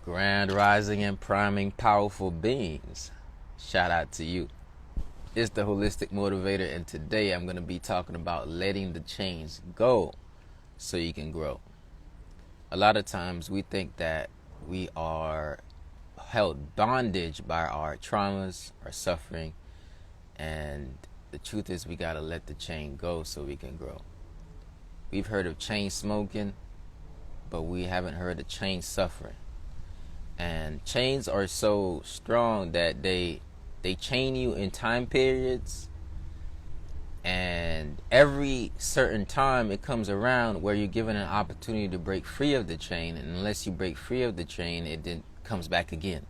Grand rising and priming powerful beings. Shout out to you. It's the Holistic Motivator, and today I'm going to be talking about letting the chains go so you can grow. A lot of times we think that we are held bondage by our traumas, our suffering, and the truth is we got to let the chain go so we can grow. We've heard of chain smoking, but we haven't heard of chain suffering. And chains are so strong that they chain you in time periods, and every certain time it comes around where you're given an opportunity to break free of the chain, and unless you break free of the chain, it then comes back again.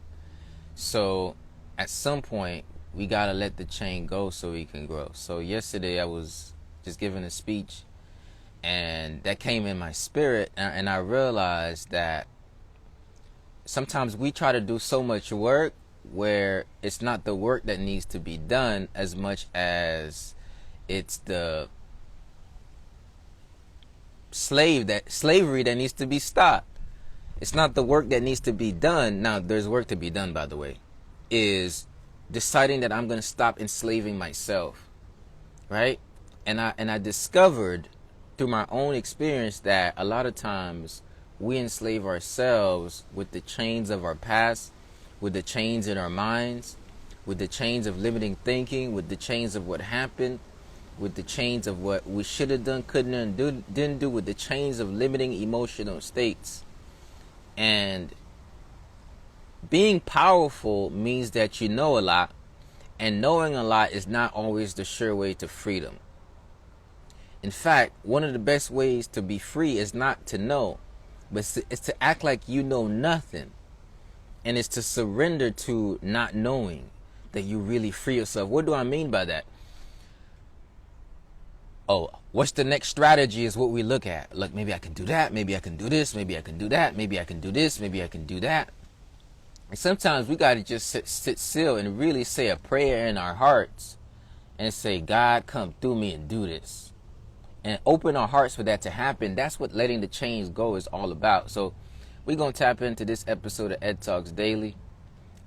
So at some point we gotta let the chain go so we can grow. So yesterday I was just giving a speech, and that came in my spirit, and I realized that sometimes we try to do so much work where it's not the work that needs to be done as much as it's the slavery that needs to be stopped. It's not the work that needs to be done. Now, there's work to be done, by the way, is deciding that I'm going to stop enslaving myself, right? And I discovered through my own experience that a lot of times we enslave ourselves with the chains of our past, with the chains in our minds, with the chains of limiting thinking, with the chains of what happened, with the chains of what we should have done, couldn't do, didn't do, with the chains of limiting emotional states. And being powerful means that you know a lot, and knowing a lot is not always the sure way to freedom. In fact, one of the best ways to be free is not to know, but it's to act like you know nothing. And it's to surrender to not knowing, that you really free yourself. What do I mean by that? Oh, what's the next strategy is what we look at. Look, maybe I can do that. Maybe I can do this. Maybe I can do that. Maybe I can do this. Maybe I can do that. And sometimes we got to just sit still and really say a prayer in our hearts and say, God, come through me and do this. And open our hearts for that to happen. That's what letting the chains go is all about. So we're going to tap into this episode of Ed Talks Daily.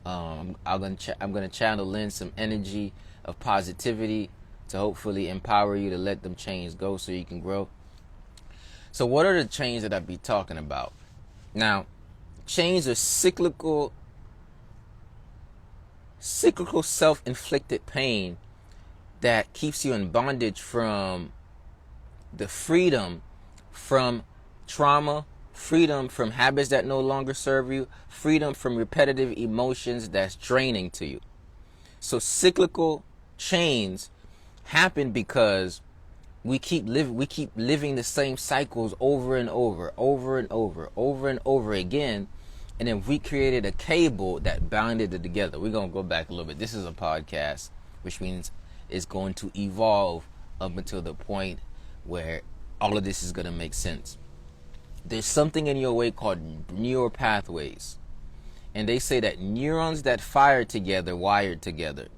I'm going to channel in some energy of positivity to hopefully empower you to let them chains go so you can grow. So what are the chains that I be talking about? Now, chains are cyclical self-inflicted pain that keeps you in bondage from the freedom from trauma, freedom from habits that no longer serve you, freedom from repetitive emotions that's draining to you. So cyclical chains happen because we keep living the same cycles over and over and over again. And then we created a cable that bounded it together. We're going to go back a little bit. This is a podcast, which means it's going to evolve up until the point where all of this is going to make sense. There's something in your way called neural pathways. And they say that neurons that fire together wired together.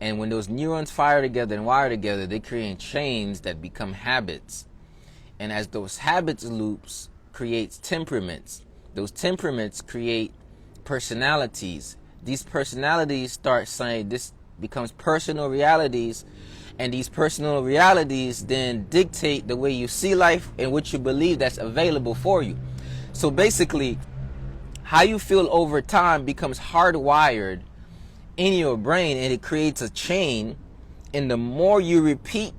And when those neurons fire together and wire together, they create chains that become habits. And as those habits loops creates temperaments, those temperaments create personalities. These personalities start saying this becomes personal realities. And these personal realities then dictate the way you see life and what you believe that's available for you. So basically, how you feel over time becomes hardwired in your brain, and it creates a chain. And the more you repeat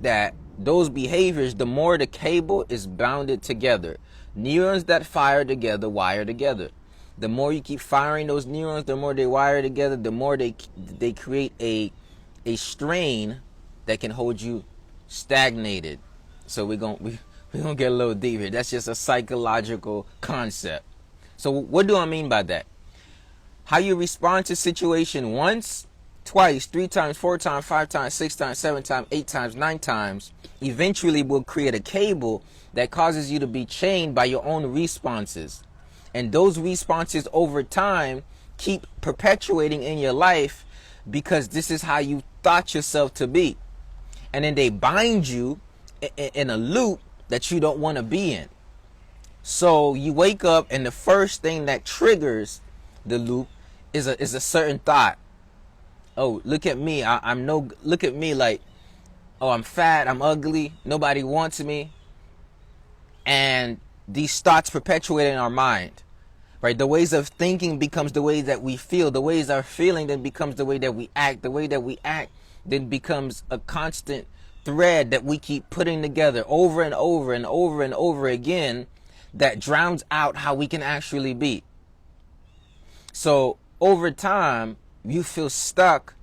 those behaviors, the more the cable is bounded together. Neurons that fire together wire together. The more you keep firing those neurons, the more they wire together, the more they create a strain that can hold you stagnated. So we're gonna get a little deep here. That's just a psychological concept. So what do I mean by that? How you respond to situation once, twice, 3 times, 4 times, 5 times, 6 times, 7 times, 8 times, 9 times, eventually will create a cable that causes you to be chained by your own responses. And those responses over time keep perpetuating in your life because this is how you thought yourself to be. And then they bind you in a loop that you don't want to be in. So you wake up and the first thing that triggers the loop is a certain thought. Oh, look at me. Look at me, like, oh, I'm fat, I'm ugly, nobody wants me. And these thoughts perpetuate in our mind. Right? The ways of thinking becomes the way that we feel. The ways of feeling then becomes the way that we act. The way that we act then becomes a constant thread that we keep putting together over and over and over and over again, that drowns out how we can actually be. So over time, you feel stuck,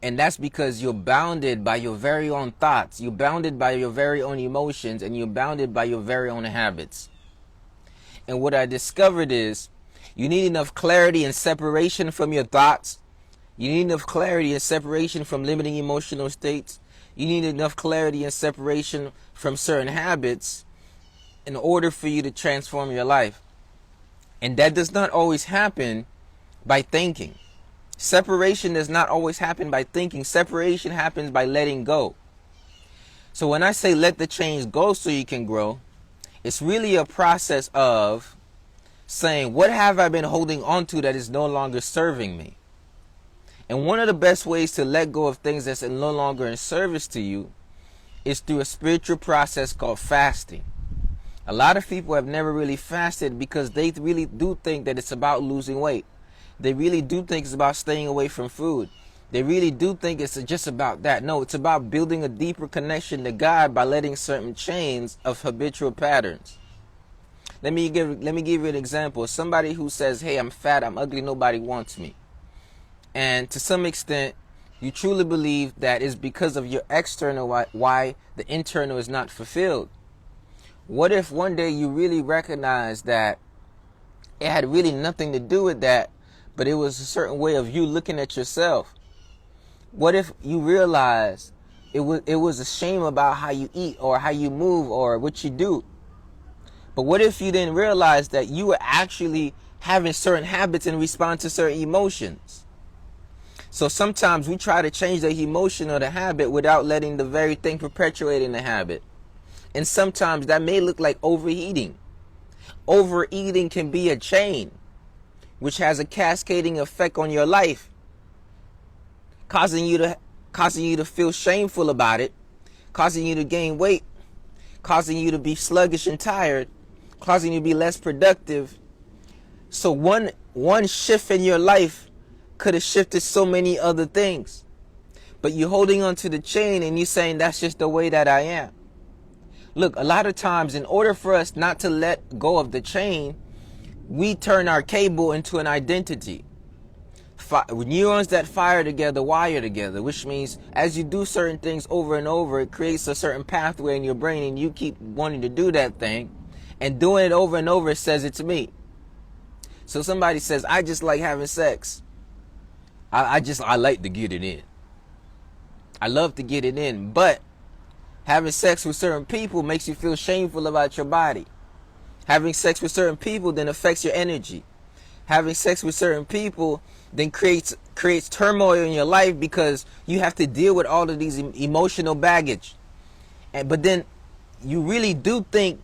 and that's because you're bounded by your very own thoughts. You're bounded by your very own emotions, and you're bounded by your very own habits. And what I discovered is you need enough clarity and separation from your thoughts. You need enough clarity and separation from limiting emotional states. You need enough clarity and separation from certain habits in order for you to transform your life. And that does not always happen by thinking. Separation does not always happen by thinking. Separation happens by letting go. So when I say let the chains go so you can grow, it's really a process of saying, what have I been holding on to that is no longer serving me? And one of the best ways to let go of things that's no longer in service to you is through a spiritual process called fasting. A lot of people have never really fasted because they really do think that it's about losing weight. They really do think it's about staying away from food. They really do think it's just about that. No, it's about building a deeper connection to God by letting certain chains of habitual patterns. Let me give you an example. Somebody who says, hey, I'm fat, I'm ugly, nobody wants me. And to some extent, you truly believe that it's because of your external why the internal is not fulfilled. What if one day you really recognize that it had really nothing to do with that, but it was a certain way of you looking at yourself? What if you realize it was a shame about how you eat or how you move or what you do? But what if you didn't realize that you were actually having certain habits in response to certain emotions? So sometimes we try to change the emotion or the habit without letting the very thing perpetuating the habit. And sometimes that may look like overeating. Overeating can be a chain, which has a cascading effect on your life, causing you to feel shameful about it, causing you to gain weight, causing you to be sluggish and tired, causing you to be less productive. So one shift in your life could have shifted so many other things. But you're holding on to the chain and you're saying that's just the way that I am. Look, a lot of times in order for us not to let go of the chain, we turn our cable into an identity. Neurons that fire together wire together, which means as you do certain things over and over, it creates a certain pathway in your brain and you keep wanting to do that thing. And doing it over and over, it says it's me. So somebody says, I just like having sex. I like to get it in. I love to get it in. But having sex with certain people makes you feel shameful about your body. Having sex with certain people then affects your energy. Having sex with certain people then creates turmoil in your life because you have to deal with all of these emotional baggage. But then you really do think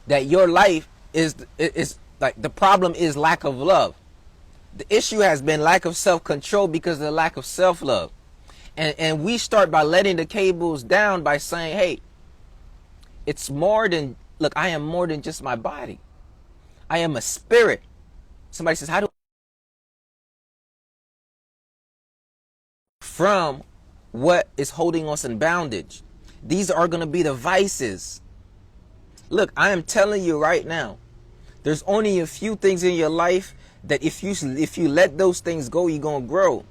that your life is like the problem is lack of love. The issue has been lack of self-control because of the lack of self-love. And we start by letting the cables down by saying, hey, it's more than, look, I am more than just my body. I am a spirit. Somebody says, how do from what is holding us in bondage? These are going to be the vices. Look, I am telling you right now, there's only a few things in your life that if you let those things go, you're going to grow.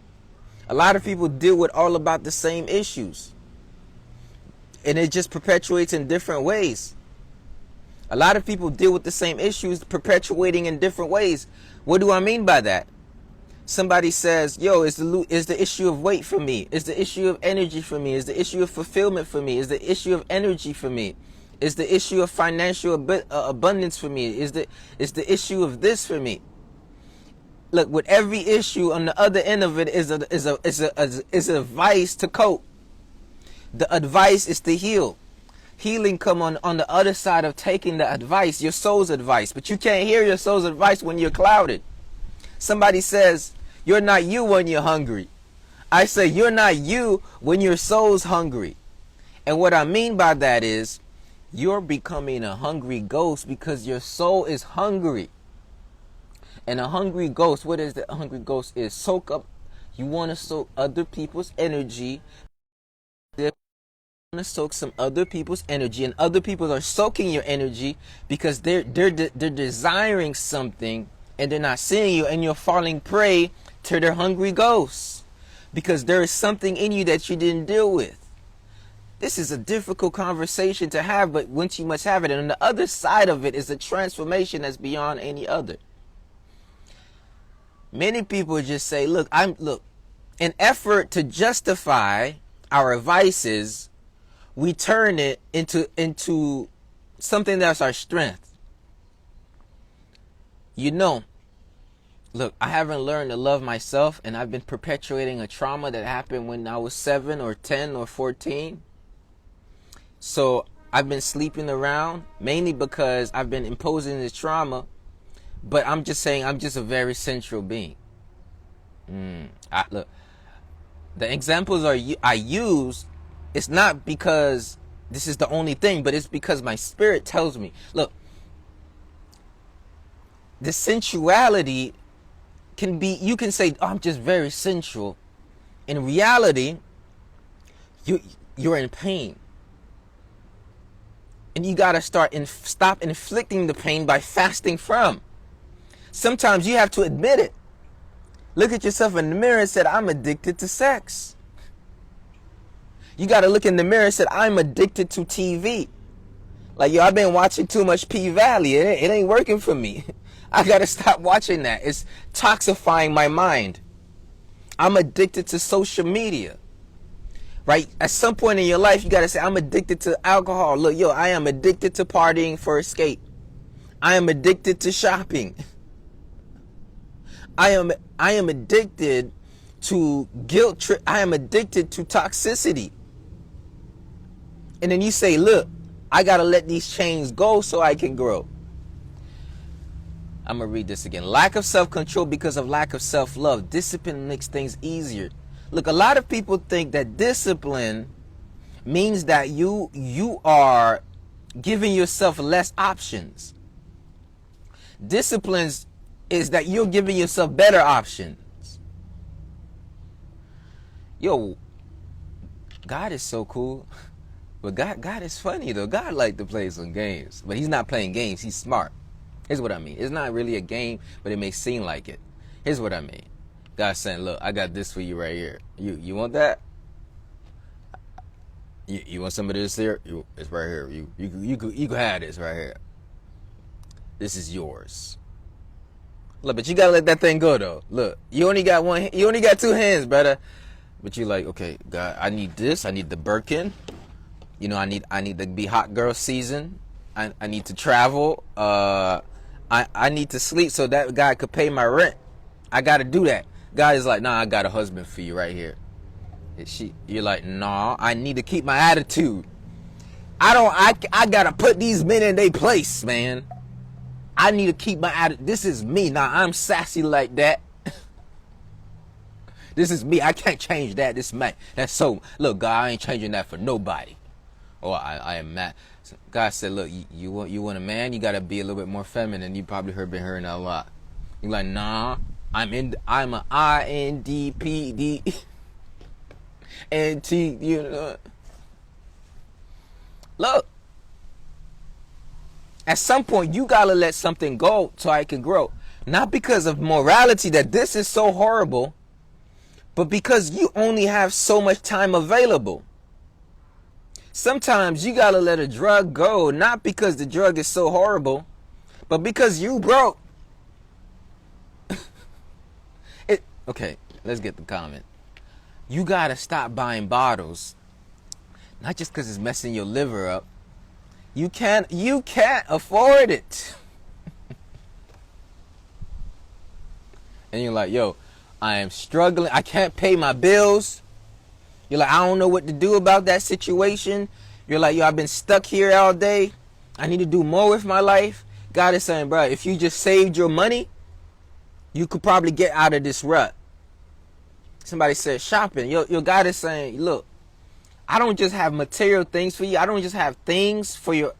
A lot of people deal with all about the same issues. And it just perpetuates in different ways. A lot of people deal with the same issues perpetuating in different ways. What do I mean by that? Somebody says, yo, is the issue of weight for me? Is the issue of energy for me? Is the issue of fulfillment for me? Is the issue of energy for me? Is the issue of financial abundance for me? Is the issue of this for me? Look, with every issue on the other end of it is a advice to cope. The advice is to heal. healing come on the other side of taking the advice, your soul's advice. But you can't hear your soul's advice when you're clouded. Somebody says, you're not you when you're hungry. I say, you're not you when your soul's hungry. And what I mean by that is, you're becoming a hungry ghost because your soul is hungry. And a hungry ghost, what is the hungry ghost is? Soak up. You want to soak other people's energy. They want to soak some other people's energy, and other people are soaking your energy because they're desiring something, and they're not seeing you, and you're falling prey to their hungry ghosts because there is something in you that you didn't deal with. This is a difficult conversation to have, but once you must have it. And on the other side of it is a transformation that's beyond any other. Many people just say, look, in effort to justify our vices, we turn it into something that's our strength. You know, look, I haven't learned to love myself, and I've been perpetuating a trauma that happened when I was 7 or 10 or 14. So I've been sleeping around, mainly because I've been imposing this trauma. But I'm just saying, I'm just a very sensual being. Look, the examples I use, it's not because this is the only thing, but it's because my spirit tells me, look, the sensuality can be, you can say, oh, I'm just very sensual. In reality, you're in pain. And you got to stop inflicting the pain by fasting from. Sometimes you have to admit it. Look at yourself in the mirror and say, I'm addicted to sex. You got to look in the mirror and say, I'm addicted to TV. Like, yo, I've been watching too much P-Valley. It ain't working for me. I got to stop watching that. It's toxifying my mind. I'm addicted to social media. Right? At some point in your life, you got to say, I'm addicted to alcohol. Look, yo, I am addicted to partying for escape. I am addicted to shopping. I am addicted to guilt trip. I am addicted to toxicity. And then you say, look, I got to let these chains go so I can grow. I'm going to read this again. Lack of self-control because of lack of self-love. Discipline makes things easier. Look, a lot of people think that discipline means that you are giving yourself less options. Discipline is that you're giving yourself better options. Yo, God is so cool. But God is funny, though. God like to play some games. But he's not playing games. He's smart. Here's what I mean. It's not really a game, but it may seem like it. Here's what I mean. God's saying, look, I got this for you right here. You want that? You want some of this here? It's right here. You can have this right here. This is yours. Look, but you gotta let that thing go though. Look, you only got 2 hands, brother. But you like, okay, God, I need this. I need the Birkin. You know, I need to be hot girl season. I need to travel. I need to sleep so that guy could pay my rent. I gotta do that. God is like, nah, I got a husband for you right here. You're like, nah, I need to keep my attitude. I gotta put these men in their place, man. I need to keep my attitude. This is me. Now I'm sassy like that. This is me. I can't change that. This man. That's so. Look, God, I ain't changing that for nobody. Or I am mad. So God said, look, you want a man, you gotta be a little bit more feminine. You probably been hearing that a lot. You're like, nah, I'm a INDPD. NT, you know. Look. At some point, you gotta let something go so I can grow. Not because of morality that this is so horrible, but because you only have so much time available. Sometimes you gotta let a drug go, not because the drug is so horrible, but because you broke. Okay, let's get the comment. You gotta stop buying bottles, not just because it's messing your liver up. You can't afford it. And you're like, yo, I am struggling. I can't pay my bills. You're like, I don't know what to do about that situation. You're like, yo, I've been stuck here all day. I need to do more with my life. God is saying, bro, if you just saved your money, you could probably get out of this rut. Somebody said shopping. Your God is saying, look, I don't just have material things for you. I don't just have things for your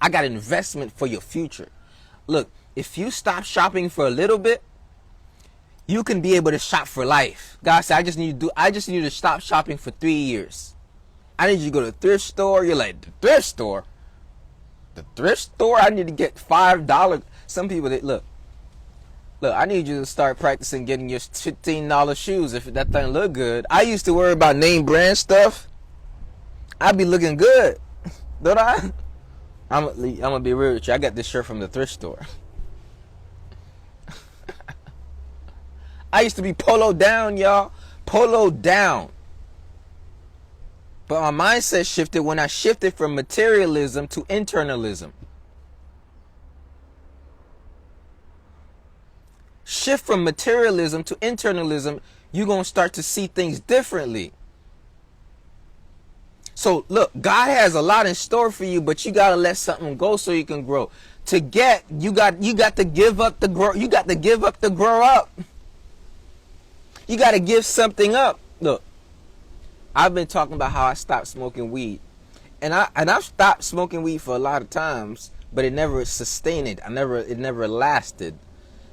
I got investment for your future. Look, if you stop shopping for a little bit, you can be able to shop for life. God said, I just need you to stop shopping for 3 years. I need you to go to the thrift store. You're like, the thrift store? The thrift store? I need to get $5. Some people, look, I need you to start practicing getting your $15 shoes if that thing look good. I used to worry about name brand stuff. I be looking good, don't I? I'm gonna be real with you. I got this shirt from the thrift store. I used to be polo down, y'all. Polo down. But my mindset shifted when I shifted from materialism to internalism. Shift from materialism to internalism, you're going to start to see things differently. So look, God has a lot in store for you, but you got to let something go so you can grow. To get, you got to give up the grow. You got to give up the grow up. You got to give something up. Look, I've been talking about how I stopped smoking weed. And I've stopped smoking weed for a lot of times, but it never sustained it. It never lasted.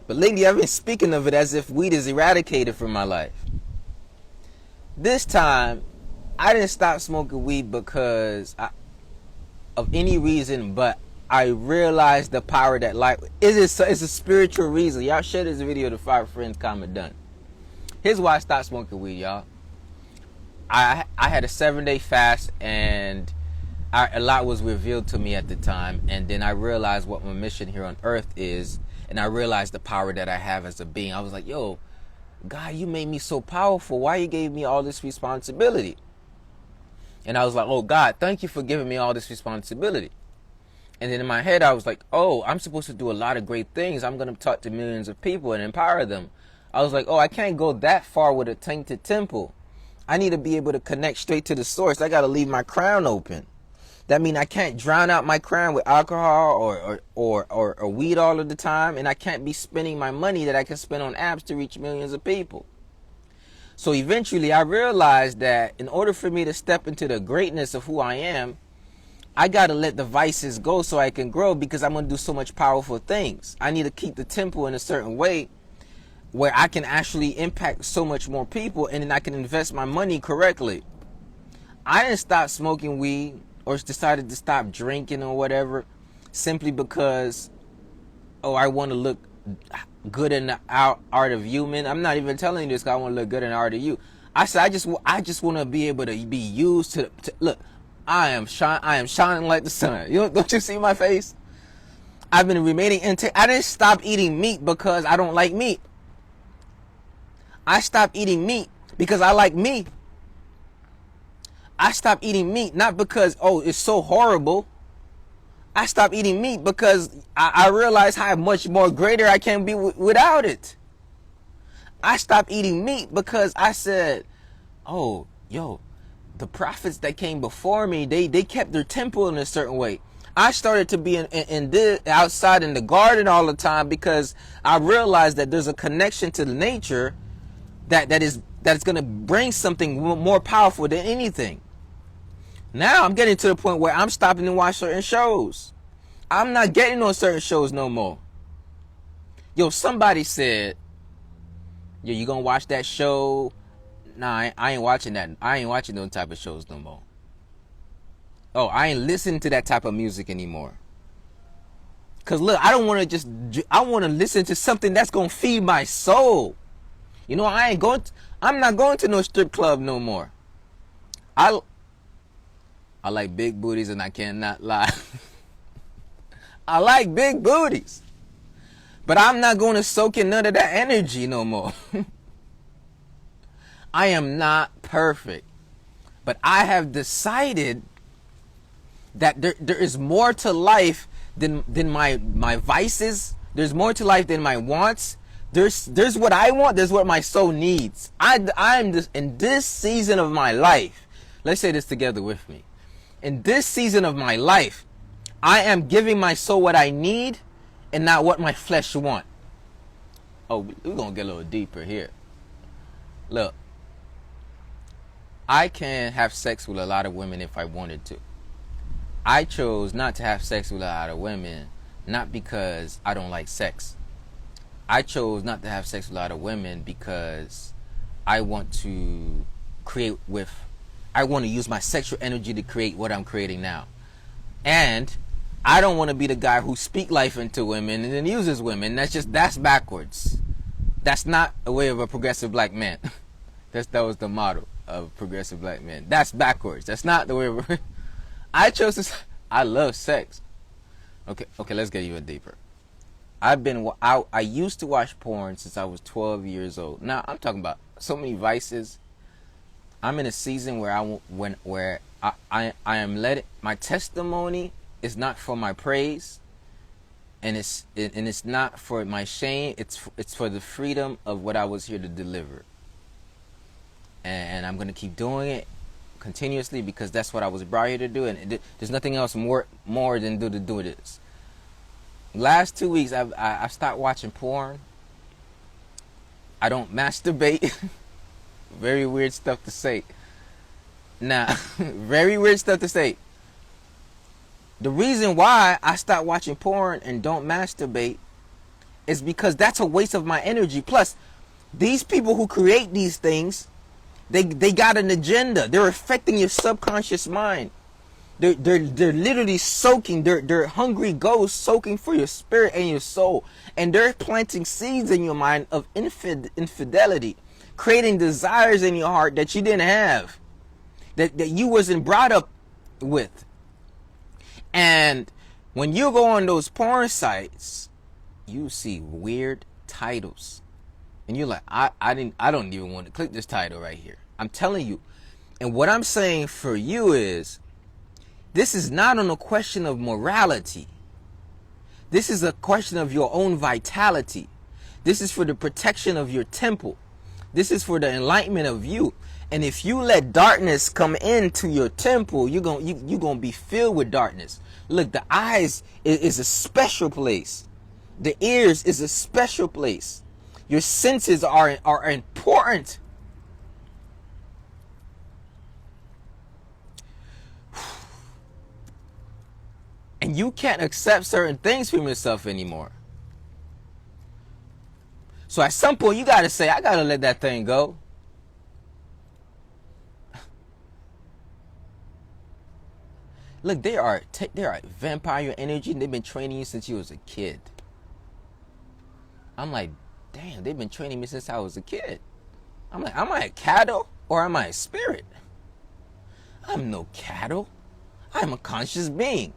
But lately I've been speaking of it as if weed is eradicated from my life. This time, I didn't stop smoking weed because of any reason, but I realized the power that life is. It's a spiritual reason. Y'all share this video to 5 friends, comment done. Here's why I stopped smoking weed, y'all. I had a 7-day fast, and a lot was revealed to me at the time, and then I realized what my mission here on earth is, and I realized the power that I have as a being. I was like, yo, God, you made me so powerful. Why you gave me all this responsibility? And I was like, oh, God, thank you for giving me all this responsibility. And then in my head, I was like, oh, I'm supposed to do a lot of great things. I'm going to talk to millions of people and empower them. I was like, oh, I can't go that far with a tainted temple. I need to be able to connect straight to the source. I got to leave my crown open. That means I can't drown out my crown with alcohol or weed all of the time. And I can't be spending my money that I can spend on apps to reach millions of people. So eventually I realized that in order for me to step into the greatness of who I am, I got to let the vices go so I can grow, because I'm going to do so much powerful things. I need to keep the temple in a certain way where I can actually impact so much more people, and then I can invest my money correctly. I didn't stop smoking weed or decided to stop drinking or whatever simply because, oh, I want to look good in the art of you, man. I'm not even telling you this because I want to look good in the art of you. I said I just want to be able to be used to look. I am shining like the sun. Don't you see my face? I've been remaining intact. I didn't stop eating meat because I don't like meat. I stopped eating meat because I like me. I stopped eating meat not because, oh, it's so horrible. I stopped eating meat because I realized how much more greater I can be without it. I stopped eating meat because I said, oh, yo, the prophets that came before me, they kept their temple in a certain way. I started to be outside in the garden all the time because I realized that there's a connection to the nature that's going to bring something more powerful than anything. Now I'm getting to the point where I'm stopping to watch certain shows. I'm not getting on certain shows no more. Yo, somebody said, yo, you gonna watch that show? Nah, I ain't watching that. I ain't watching those type of shows no more. Oh, I ain't listening to that type of music anymore. Cause look, I don't want to I want to listen to something that's gonna feed my soul. You know, I'm not going to no strip club no more. I like big booties, and I cannot lie. I like big booties. But I'm not going to soak in none of that energy no more. I am not perfect. But I have decided that there is more to life than my vices. There's more to life than my wants. There's what I want. There's what my soul needs. I'm just in this season of my life. Let's say this together with me. In this season of my life, I am giving my soul what I need and not what my flesh want. Oh, we're going to get a little deeper here. Look, I can have sex with a lot of women if I wanted to. I chose not to have sex with a lot of women, not because I don't like sex. I chose not to have sex with a lot of women because I want to I want to use my sexual energy to create what I'm creating now. And I don't want to be the guy who speak life into women and then uses women. That's backwards. That's not a way of a progressive black man. That was the motto of progressive black men. That's backwards. That's not the way of I chose to. I love sex. Okay, let's get even deeper. I used to watch porn since I was 12 years old. Now I'm talking about so many vices. I'm in a season where I am letting my testimony is not for my praise, and it's not for my shame. It's for the freedom of what I was here to deliver, and I'm gonna keep doing it continuously because that's what I was brought here to do, and there's nothing else more than to do this. Last 2 weeks I've stopped watching porn. I don't masturbate. Very weird stuff to say. Very weird stuff to say. The reason why I stopped watching porn and don't masturbate is because that's a waste of my energy. Plus, these people who create these things, they got an agenda. They're affecting your subconscious mind. They're literally soaking. They're hungry ghosts soaking for your spirit and your soul, and they're planting seeds in your mind of infidelity, creating desires in your heart that you didn't have, that you wasn't brought up with. And when you go on those porn sites, you see weird titles, and you're like, I don't even want to click this title right here. I'm telling you. And what I'm saying for you is, this is not on a question of morality. This is a question of your own vitality. This is for the protection of your temple. This is for the enlightenment of you. And if you let darkness come into your temple, you're gonna be filled with darkness. Look, the eyes is a special place. The ears is a special place. Your senses are important. And you can't accept certain things from yourself anymore. So at some point, you got to say, I got to let that thing go. Look, they are vampire energy, and they've been training you since you was a kid. I'm like, damn, they've been training me since I was a kid. I'm like, am I a cattle or am I a spirit? I'm no cattle. I'm a conscious being.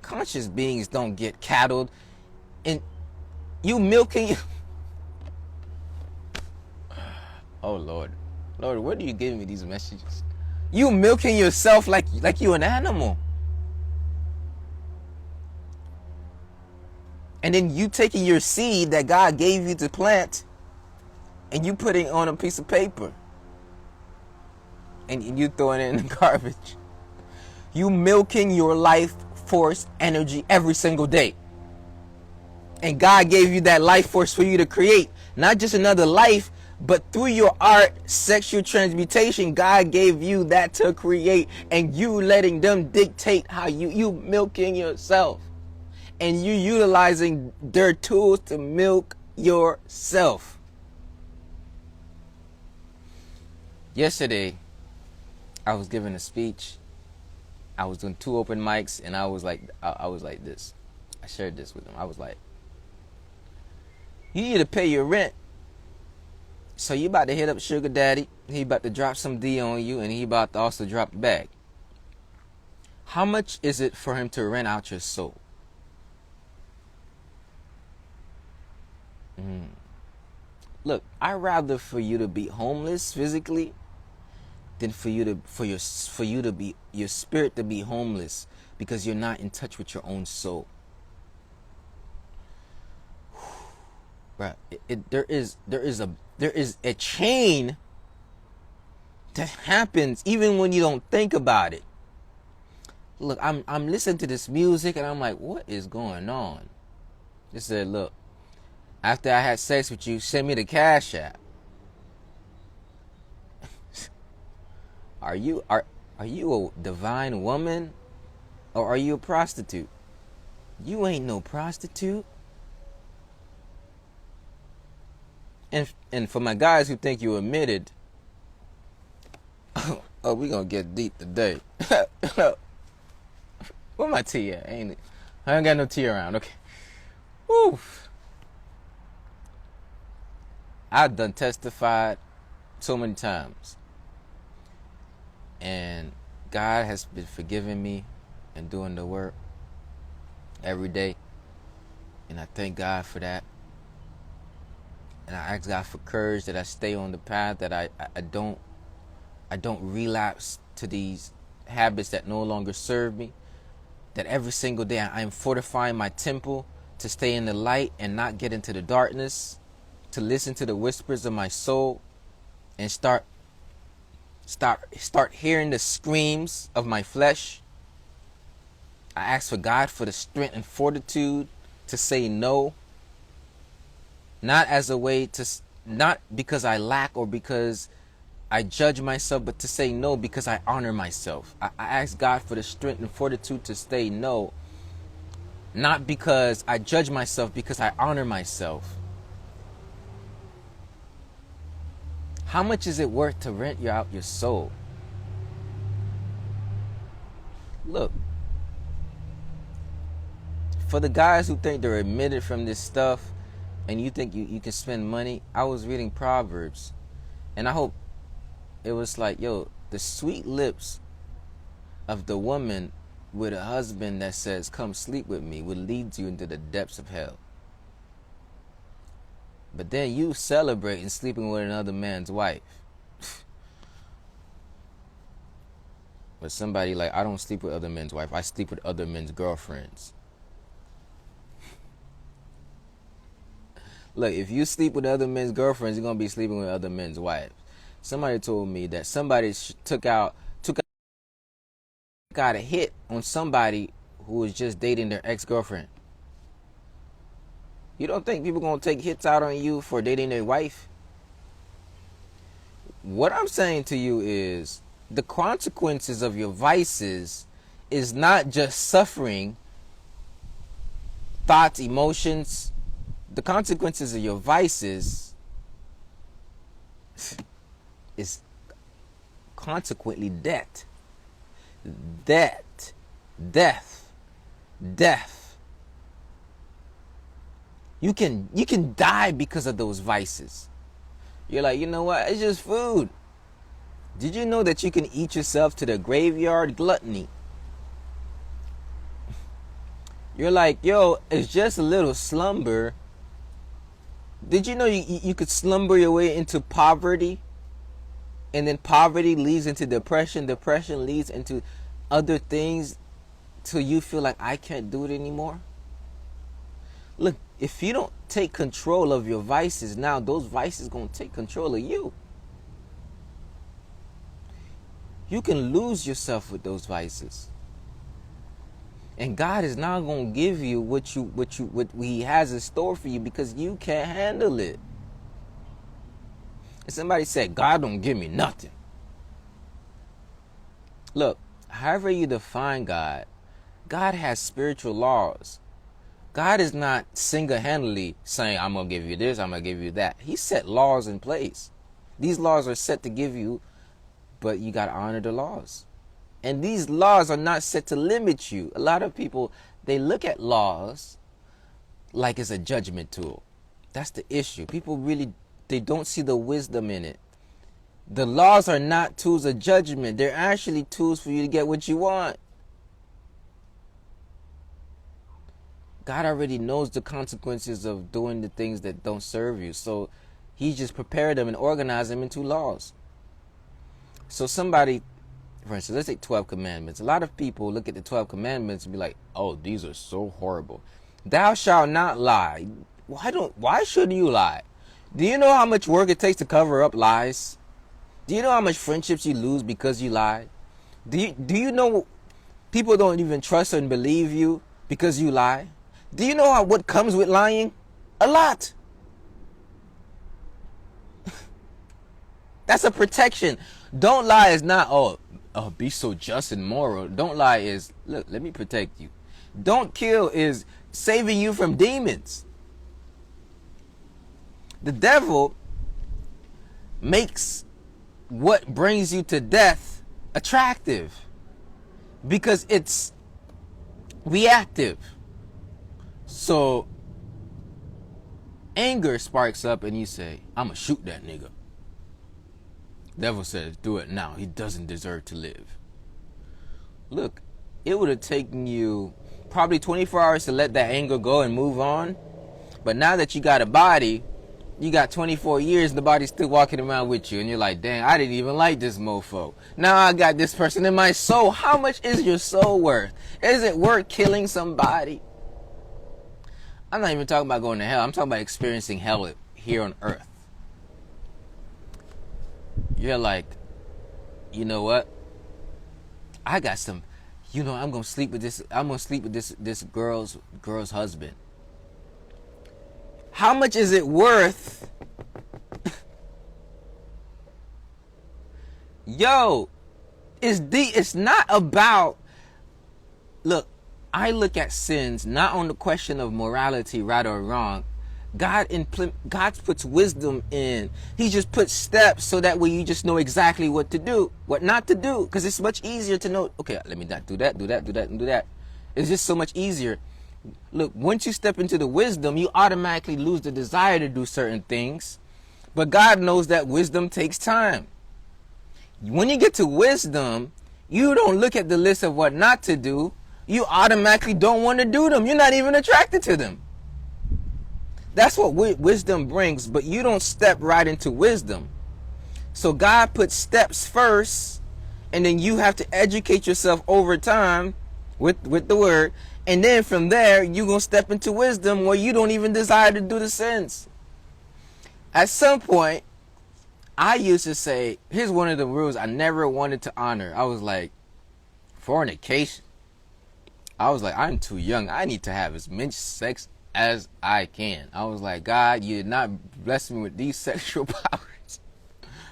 Conscious beings don't get cattled, and you milking. Oh Lord, where do you give me these messages? You milking yourself like you an animal, and then you taking your seed that God gave you to plant, and you putting it on a piece of paper, and you throwing it in the garbage. You milking your life force energy every single day. And God gave you that life force for you to create not just another life, but through your art, sexual transmutation, God gave you that to create, and you letting them dictate how you milking yourself, and you utilizing their tools to milk yourself. Yesterday, I was giving a speech. I was doing 2 open mics, and I was like this. I shared this with them. I was like, you need to pay your rent. So you about to hit up Sugar Daddy. He about to drop some D on you, and he about to also drop the bag. How much is it for him to rent out your soul? Look, I'd rather for you to be homeless physically than for your spirit to be homeless because you're not in touch with your own soul. Bruh, there is a chain that happens even when you don't think about it. Look, I'm listening to this music and I'm like, what is going on? They said, look, after I had sex with you, send me the Cash App. Are you a divine woman or are you a prostitute? You ain't no prostitute. And for my guys who think you admitted, oh, we gonna get deep today. Where my tea at? Ain't it? I ain't got no tea around. Okay. Woo. I've done testified so many times, and God has been forgiving me and doing the work every day, and I thank God for that. And I ask God for courage that I stay on the path, that I don't relapse to these habits that no longer serve me. That every single day I am fortifying my temple to stay in the light and not get into the darkness, to listen to the whispers of my soul and start hearing the screams of my flesh. I ask for God for the strength and fortitude to say no. Not as a way to, not because I lack or because I judge myself, but to say no because I honor myself. I ask God for the strength and fortitude to say no. Not because I judge myself, because I honor myself. How much is it worth to rent you out your soul? Look, for the guys who think they're admitted from this stuff and you think you can spend money, I was reading Proverbs and I hope it was like, yo, the sweet lips of the woman with a husband that says, come sleep with me, will lead you into the depths of hell. But then you celebrating sleeping with another man's wife. But somebody like, I don't sleep with other men's wife, I sleep with other men's girlfriends. Look, if you sleep with other men's girlfriends, you're going to be sleeping with other men's wives. Somebody told me that somebody took out a hit on somebody who was just dating their ex-girlfriend. You don't think people going to take hits out on you for dating their wife? What I'm saying to you is the consequences of your vices is not just suffering, thoughts, emotions. The consequences of your vices is consequently death. Death. You can die because of those vices. You're like, you know what? It's just food. Did you know that you can eat yourself to the graveyard? Gluttony. You're like, yo, it's just a little slumber. Did you know you could slumber your way into poverty? And then poverty leads into depression. Depression leads into other things till you feel like I can't do it anymore. Look, if you don't take control of your vices now, those vices going to take control of you. You can lose yourself with those vices. And God is not going to give you what He has in store for you because you can't handle it. And somebody said, God don't give me nothing. Look, however you define God, God has spiritual laws. God is not single-handedly saying, I'm going to give you this, I'm going to give you that. He set laws in place. These laws are set to give you, but you got to honor the laws. And these laws are not set to limit you. A lot of people, they look at laws like it's a judgment tool. That's the issue. People really, they don't see the wisdom in it. The laws are not tools of judgment. They're actually tools for you to get what you want. God already knows the consequences of doing the things that don't serve you. So He just prepared them and organized them into laws. So somebody, for instance, let's take 12 commandments. A lot of people look at the 12 commandments and be like, oh, these are so horrible. Thou shalt not lie. Why shouldn't you lie? Do you know how much work it takes to cover up lies? Do you know how much friendships you lose because you lie? Do you know People don't even trust and believe you because you lie. Do you know what comes with lying? A lot. That's a protection. Don't lie is not, be so just and moral. Don't lie is, look, let me protect you. Don't kill is saving you from demons. The devil makes what brings you to death attractive because it's reactive. So anger sparks up and you say, I'm gonna shoot that nigga. Devil says, do it now. He doesn't deserve to live. Look, it would have taken you probably 24 hours to let that anger go and move on. But now that you got a body, you got 24 years and the body's still walking around with you. And you're like, dang, I didn't even like this mofo. Now I got this person in my soul. How much is your soul worth? Is it worth killing somebody? I'm not even talking about going to hell. I'm talking about experiencing hell here on earth. You're like, you know what? I got some, I'm gonna sleep with this girl's husband. How much is it worth? Yo, it's not about, look, I look at sins not on the question of morality, right or wrong. God puts wisdom in. He just puts steps so that way you just know exactly what to do, what not to do. Because it's much easier to know, okay, let me not do that, do that, do that, and do that. It's just so much easier. Look, once you step into the wisdom, you automatically lose the desire to do certain things. But God knows that wisdom takes time. When you get to wisdom, you don't look at the list of what not to do. You automatically don't want to do them. You're not even attracted to them. That's what wisdom brings, but you don't step right into wisdom. So God puts steps first, and then you have to educate yourself over time with the word. And then from there, you're going to step into wisdom where you don't even desire to do the sins. At some point, I used to say, here's one of the rules I never wanted to honor. I was like, fornication. I was like, I'm too young. I need to have as much sex as I can. I was like, God, you did not bless me with these sexual powers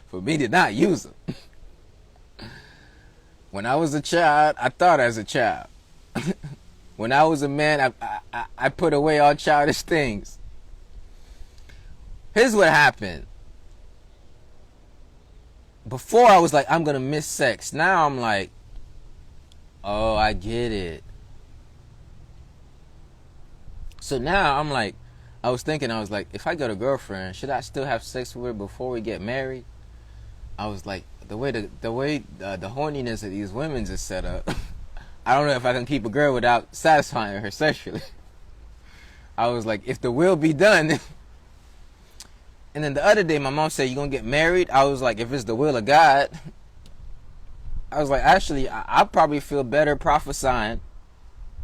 for me to not use them. When I was a child, I thought as a child. When I was a man, I put away all childish things. Here's what happened. Before I was like, I'm going to miss sex. Now I'm like, oh, I get it. So now I'm like, I was like, if I got a girlfriend, should I still have sex with her before we get married? I was like, the way the horniness of these women is set up, I don't know if I can keep a girl without satisfying her sexually. I was like, if the will be done. And then the other day, my mom said, you gonna get married? I was like, if it's the will of God. I was like, actually, I probably feel better prophesying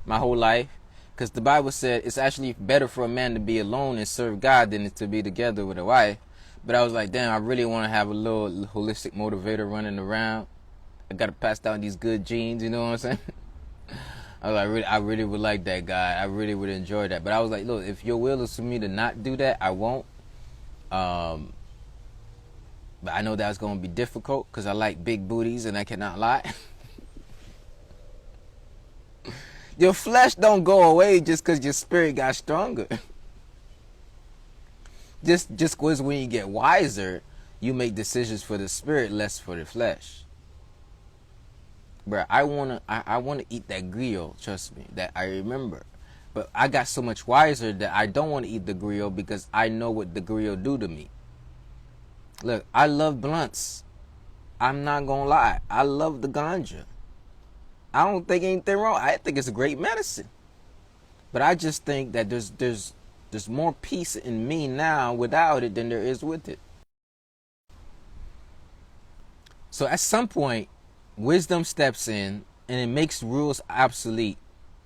my whole life. Because the Bible said it's actually better for a man to be alone and serve God than to be together with a wife. But I was like, damn, I really want to have a little holistic motivator running around. I got to pass down these good genes, you know what I'm saying? I was like, I really would like that guy. I really would enjoy that. But I was like, look, if your will is for me to not do that, I won't. But I know that's going to be difficult because I like big booties and I cannot lie. Your flesh don't go away just because your spirit got stronger. Just because when you get wiser, you make decisions for the spirit, less for the flesh. Bruh, I wanna eat that griot, trust me, that I remember. But I got so much wiser that I don't want to eat the griot because I know what the griot do to me. Look, I love blunts. I'm not gonna lie. I love the ganja. I don't think anything wrong. I think it's a great medicine. But I just think that there's more peace in me now without it than there is with it. So at some point, wisdom steps in and it makes rules obsolete,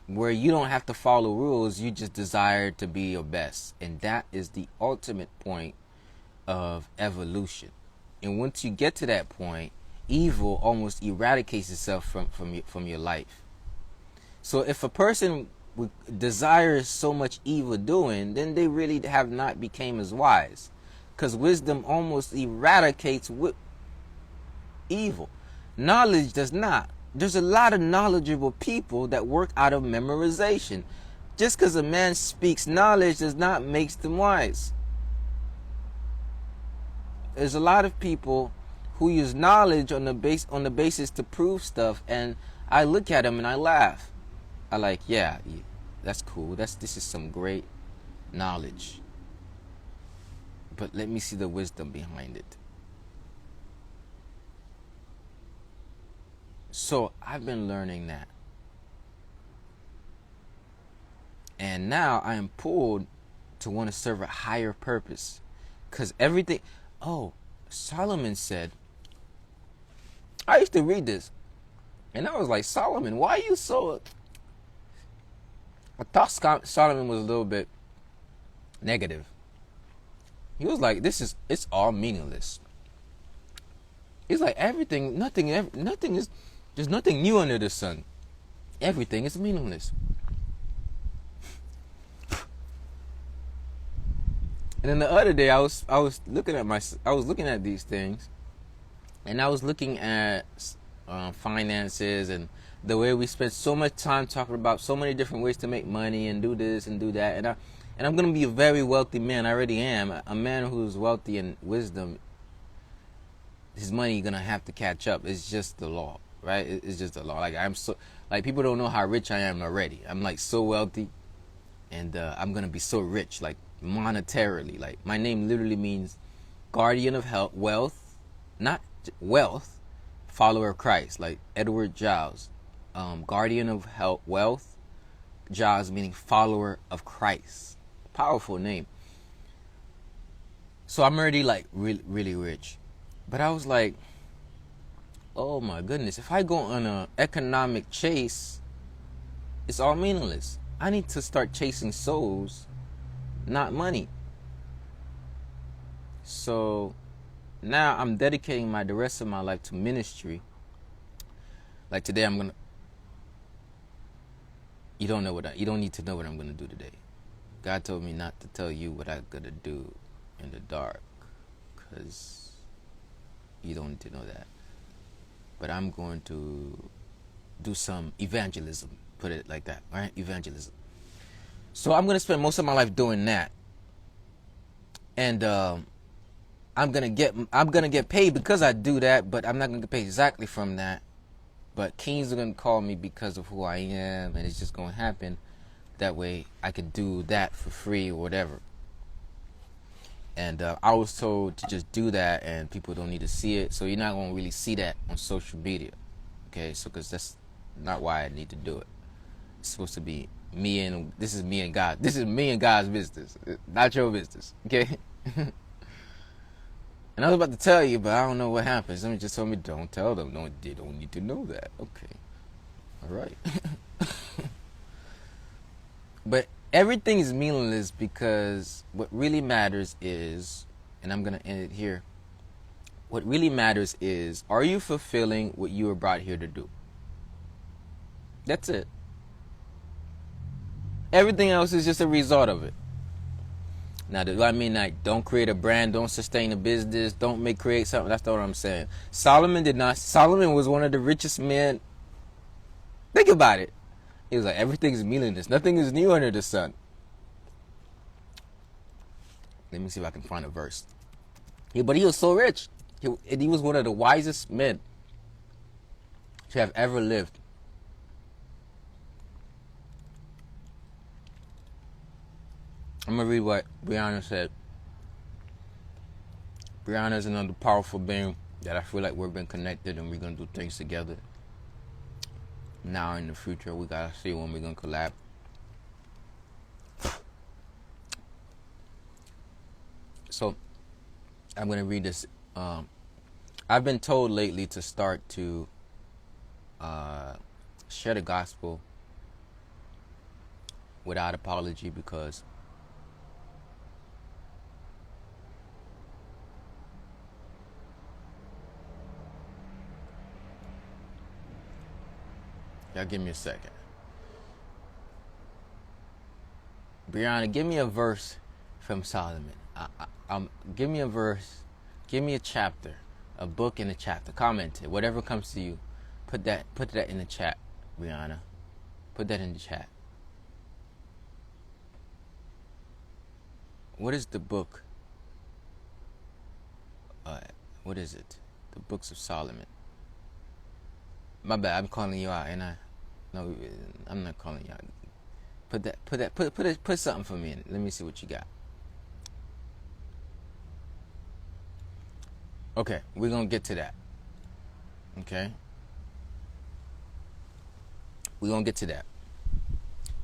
where you don't have to follow rules, you just desire to be your best. And that is the ultimate point of evolution. And once you get to that point, evil almost eradicates itself from your life. So if a person desires so much evil doing, then they really have not became as wise, because wisdom almost eradicates evil. Knowledge does not. There's a lot of knowledgeable people that work out of memorization. Just because a man speaks knowledge does not make them wise. There's a lot of people who use knowledge on the basis to prove stuff, and I look at them and I laugh. I like, yeah, that's cool. This is some great knowledge. But let me see the wisdom behind it. So I've been learning that. And now I am pulled to want to serve a higher purpose. Because everything... Oh, Solomon said... I used to read this. And I was like, Solomon, why are you so... I thought Solomon was a little bit negative. He was like, it's all meaningless. He's like, nothing is... There's nothing new under the sun. Everything is meaningless. And then the other day, I was looking at these things, and I was looking at finances and the way we spend so much time talking about so many different ways to make money and do this and do that. And I'm gonna be a very wealthy man. I already am. A man who's wealthy in wisdom, his money gonna have to catch up. It's just the law, right? It's just the law. Like people don't know how rich I am already. I'm like so wealthy, and I'm gonna be so rich, like monetarily. Like my name literally means guardian of health, wealth, not wealth, follower of Christ. Like Edward Giles, guardian of health, wealth, Giles meaning follower of Christ. Powerful name. So I'm already like really rich, but I was like, oh my goodness, if I go on an economic chase, it's all meaningless. I need to start chasing souls, not money. So now I'm dedicating the rest of my life to ministry. Like today, you don't need to know what I'm gonna do today. God told me not to tell you what I'm gonna do in the dark, because you don't need to know that. But I'm going to do some evangelism, put it like that, right? Evangelism. So I'm going to spend most of my life doing that. And I'm going to get paid because I do that, but I'm not going to get paid exactly from that. But kings are going to call me because of who I am, and it's just going to happen. That way I could do that for free or whatever. And I was told to just do that, and people don't need to see it. So you're not going to really see that on social media. Okay, so because that's not why I need to do it. It's supposed to be this is me and God. This is me and God's business, not your business. Okay? And I was about to tell you, but I don't know what happened. Somebody just told me, don't tell them. No, they don't need to know that. Okay. All right. But everything is meaningless because what really matters is, and I'm going to end it here. What really matters is, are you fulfilling what you were brought here to do? That's it. Everything else is just a result of it. Now, do I mean like don't create a brand, don't sustain a business, don't create something? That's not what I'm saying. Solomon did not. Solomon was one of the richest men. Think about it. He was like, everything is meaningless. Nothing is new under the sun. Let me see if I can find a verse. Yeah, but he was so rich. He was one of the wisest men to have ever lived. I'm going to read what Brianna said. Brianna is another powerful being that I feel like we've been connected and we're going to do things together. Now in the future, we got to see when we're going to collab. So, I'm going to read this. I've been told lately to start to share the gospel without apology, because y'all give me a second. Brianna, give me a verse from Solomon. Give me a verse. Give me a chapter, a book and a chapter. Comment it. Whatever comes to you. Put that in the chat, Brianna. Put that in the chat. What is the book? What is it? The Books of Solomon. My bad. I'm calling you out, and no, I'm not calling you out. Put something for me in it. Let me see what you got. Okay, we're gonna get to that. Okay, we're gonna get to that.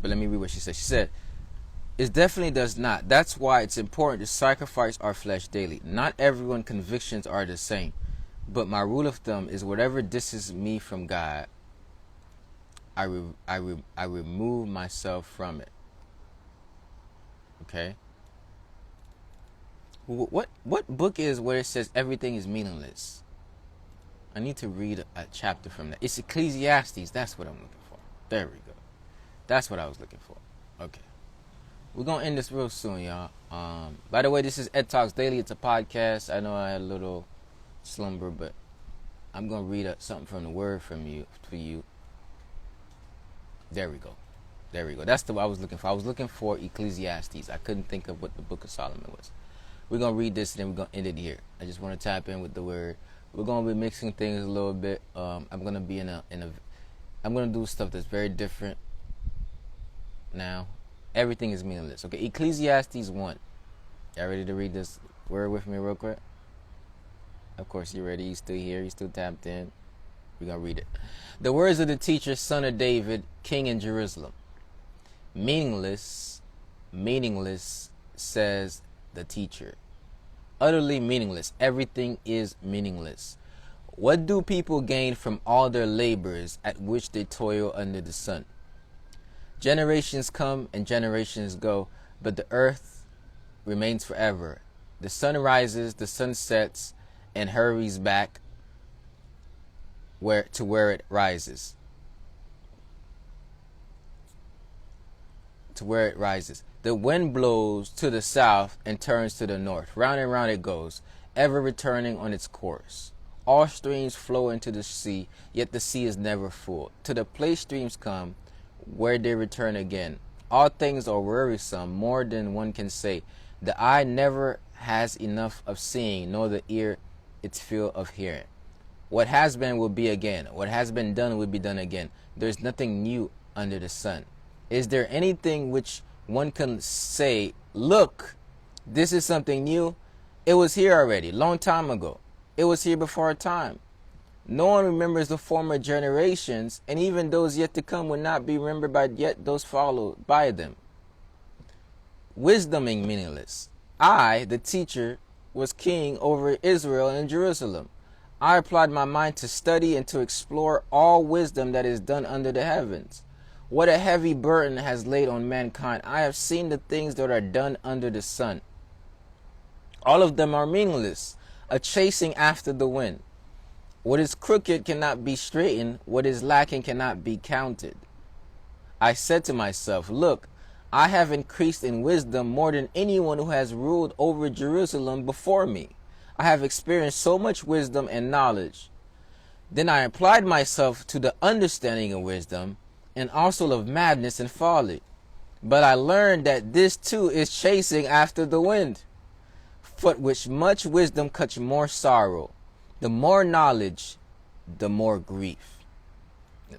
But let me read what she said. She said, "It definitely does not. That's why it's important to sacrifice our flesh daily. Not everyone's convictions are the same, but my rule of thumb is whatever distances me from God, I remove myself from it." Okay. What book is where it says everything is meaningless? I need to read a chapter from that. It's Ecclesiastes. That's what I'm looking for. There we go. That's what I was looking for. Okay. We're going to end this real soon, y'all. By the way, this is Ed Talks Daily. It's a podcast. I know I had a little slumber, but I'm going to read something from the word for you. There we go. That's the what I was looking for. I was looking for Ecclesiastes. I couldn't think of what the Book of Solomon was. We're going to read this and then we're going to end it here. I just want to tap in with the word. We're going to be mixing things a little bit. I'm going to be I'm going to do stuff that's very different now. Everything is meaningless. Okay, Ecclesiastes 1. Y'all ready to read this word with me real quick? Of course you're ready. You're still here. You're still tapped in. We're going to read it. The words of the teacher, son of David, king in Jerusalem. Meaningless, says the teacher. Utterly meaningless. Everything is meaningless. What do people gain from all their labors at which they toil under the sun? Generations come and generations go, but the earth remains forever. The sun rises, the sun sets, and hurries back to where it rises. The wind blows to the south and turns to the north. Round and round it goes, ever returning on its course. All streams flow into the sea, yet the sea is never full. To the place streams come, where they return again. All things are wearisome, more than one can say. The eye never has enough of seeing, nor the ear its fill of hearing. What has been will be again. What has been done will be done again. There is nothing new under the sun. Is there anything which one can say, look, this is something new? It was here already, long time ago. It was here before our time. No one remembers the former generations, and even those yet to come will not be remembered by yet those followed by them. Wisdom is meaningless. I, the teacher, was king over Israel and Jerusalem. I applied my mind to study and to explore all wisdom that is done under the heavens. What a heavy burden has laid on mankind. I have seen the things that are done under the sun. All of them are meaningless, a chasing after the wind. What is crooked cannot be straightened. What is lacking cannot be counted. I said to myself, look, I have increased in wisdom more than anyone who has ruled over Jerusalem before me. I have experienced so much wisdom and knowledge. Then I applied myself to the understanding of wisdom and also of madness and folly. But I learned that this too is chasing after the wind. For which much wisdom cuts more sorrow. The more knowledge, the more grief.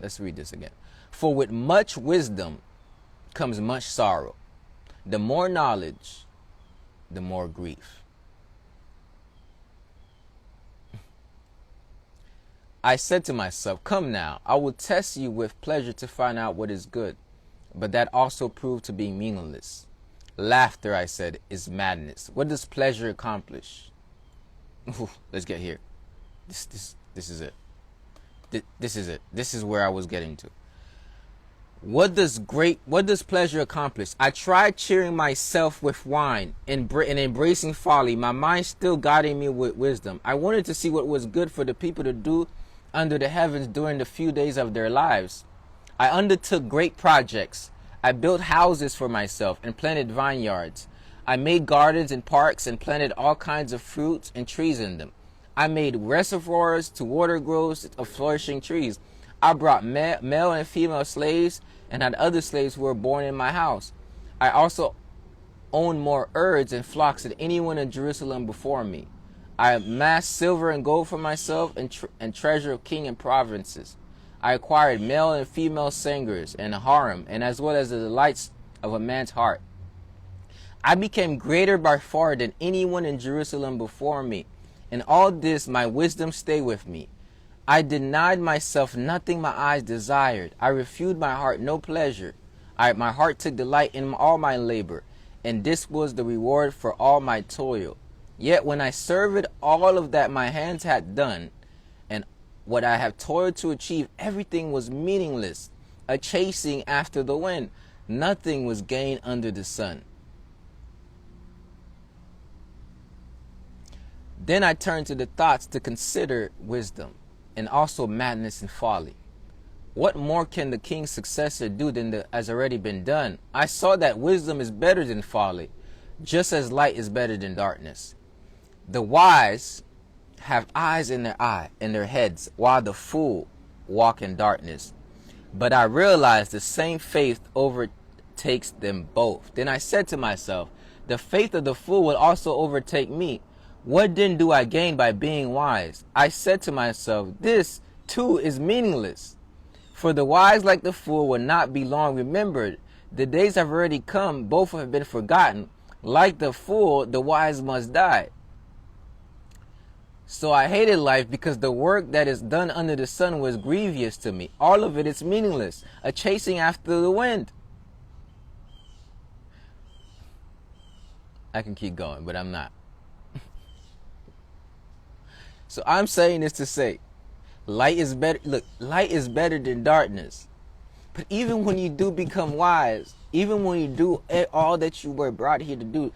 Let's read this again. For with much wisdom comes much sorrow. The more knowledge, the more grief. I said to myself, come now, I will test you with pleasure to find out what is good. But that also proved to be meaningless. Laughter, I said, is madness. What does pleasure accomplish? Let's get here. This is it. This is it. This is where I was getting to. What does pleasure accomplish? I tried cheering myself with wine and embracing folly, my mind still guiding me with wisdom. I wanted to see what was good for the people to do under the heavens during the few days of their lives. I undertook great projects. I built houses for myself and planted vineyards. I made gardens and parks and planted all kinds of fruits and trees in them. I made reservoirs to water groves of flourishing trees. I brought male and female slaves and had other slaves who were born in my house. I also owned more herds and flocks than anyone in Jerusalem before me. I amassed silver and gold for myself and treasure of king and provinces. I acquired male and female singers and a harem, and as well as the delights of a man's heart. I became greater by far than anyone in Jerusalem before me. In all this my wisdom stayed with me. I denied myself nothing my eyes desired. I refused my heart no pleasure. My heart took delight in all my labor, and this was the reward for all my toil. Yet when I surveyed all of that my hands had done, and what I have toiled to achieve, everything was meaningless, a chasing after the wind. Nothing was gained under the sun. Then I turned to the thoughts to consider wisdom, and also madness and folly. What more can the king's successor do than has already been done? I saw that wisdom is better than folly, just as light is better than darkness. The wise have eyes in their heads, while the fool walk in darkness. But I realized the same faith overtakes them both. Then I said to myself, the faith of the fool will also overtake me. What then do I gain by being wise? I said to myself, this too is meaningless. For the wise like the fool will not be long remembered. The days have already come, both have been forgotten. Like the fool, the wise must die. So I hated life because the work that is done under the sun was grievous to me. All of it is meaningless, a chasing after the wind. I can keep going, but I'm not. So I'm saying this to say, light is better. Look, light is better than darkness. But even when you do become wise, even when you do all that you were brought here to do,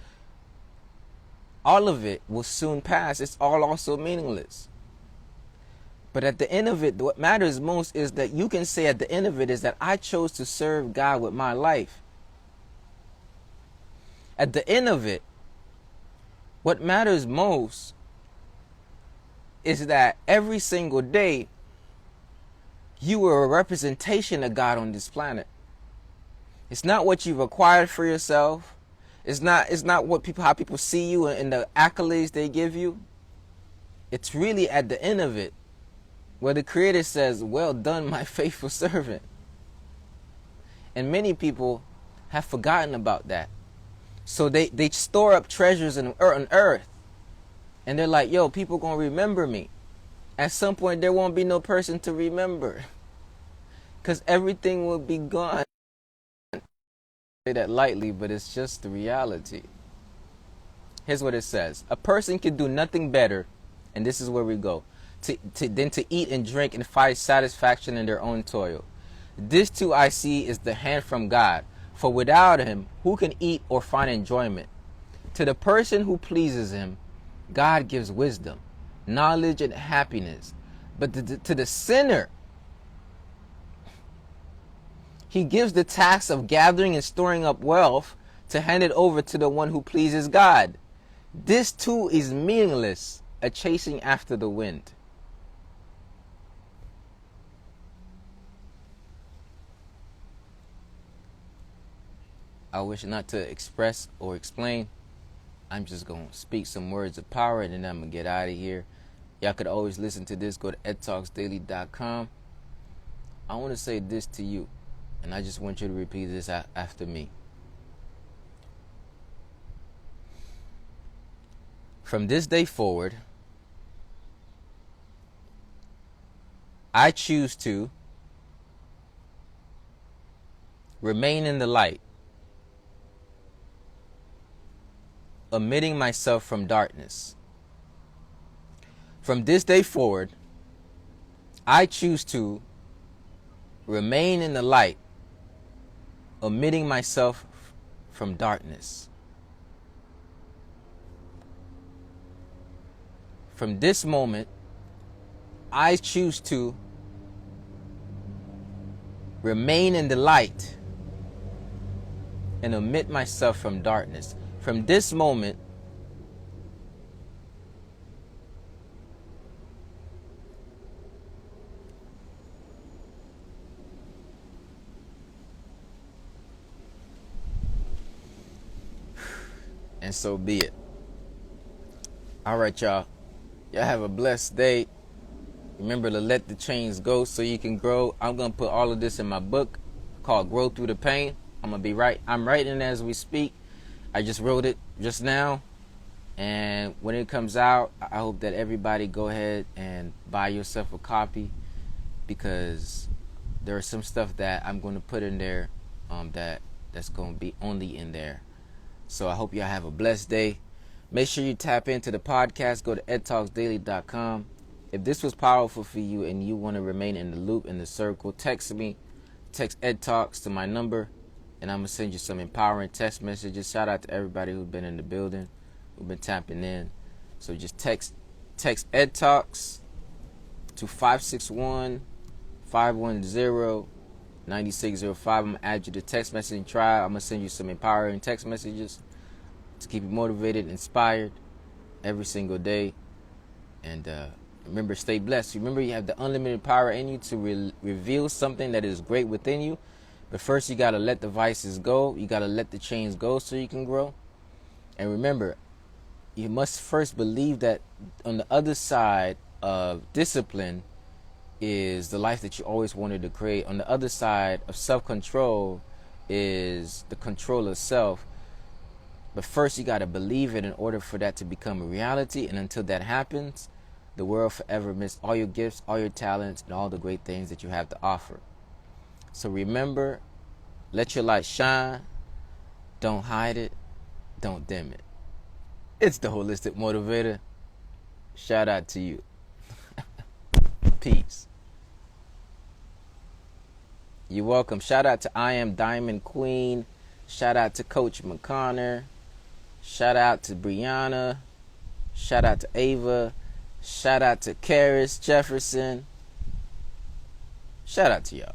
all of it will soon pass. It's all also meaningless. But at the end of it, what matters most is that you can say at the end of it is that I chose to serve God with my life. At the end of it, what matters most is that every single day you were a representation of God on this planet. It's not what you've acquired for yourself. It's not what how people see you and the accolades they give you. It's really at the end of it where the Creator says, well done, my faithful servant. And many people have forgotten about that. So they store up treasures on earth. And they're like, yo, people gonna remember me. At some point, there won't be no person to remember. Because everything will be gone. I say that lightly, but it's just the reality. Here's what it says. A person can do nothing better, and this is where we go, than to eat and drink and find satisfaction in their own toil. This too I see is the hand from God. For without him, who can eat or find enjoyment? To the person who pleases him, God gives wisdom, knowledge, and happiness. But to the sinner, he gives the task of gathering and storing up wealth to hand it over to the one who pleases God. This too is meaningless, a chasing after the wind. I wish not to express or explain. I'm just going to speak some words of power and then I'm going to get out of here. Y'all could always listen to this. Go to edtalksdaily.com. I want to say this to you, and I just want you to repeat this after me. From this day forward, I choose to remain in the light, omitting myself from darkness. From this day forward, I choose to remain in the light, omitting myself from darkness. From this moment, I choose to remain in the light, and omit myself from darkness. From this moment, and so be it. All right, y'all. Y'all have a blessed day. Remember to let the chains go so you can grow. I'm going to put all of this in my book called Grow Through the Pain. I'm writing it as we speak. I just wrote it just now. And when it comes out, I hope that everybody go ahead and buy yourself a copy, because there is some stuff that I'm going to put in there that's going to be only in there. So I hope y'all have a blessed day. Make sure you tap into the podcast. Go to edtalksdaily.com. If this was powerful for you and you want to remain in the loop, in the circle, text me. Text EdTalks to my number, and I'm going to send you some empowering text messages. Shout out to everybody who's been in the building, who've been tapping in. So just text EdTalks to 561-510-9605. I'm going to add you to text messaging tribe. I'm going to send you some empowering text messages to keep you motivated, inspired every single day. And remember, stay blessed. Remember, you have the unlimited power in you to reveal something that is great within you. But first, you got to let the vices go. You got to let the chains go so you can grow. And remember, you must first believe that on the other side of discipline is the life that you always wanted to create. On the other side of self-control is the control of self. But first, you got to believe it in order for that to become a reality. And until that happens, the world forever miss all your gifts, all your talents, and all the great things that you have to offer. So remember, let your light shine. Don't hide it. Don't dim it. It's the Holistic Motivator. Shout out to you. Peace. You're welcome. Shout out to I Am Diamond Queen. Shout out to Coach McConnor. Shout out to Brianna. Shout out to Ava. Shout out to Karis Jefferson. Shout out to y'all.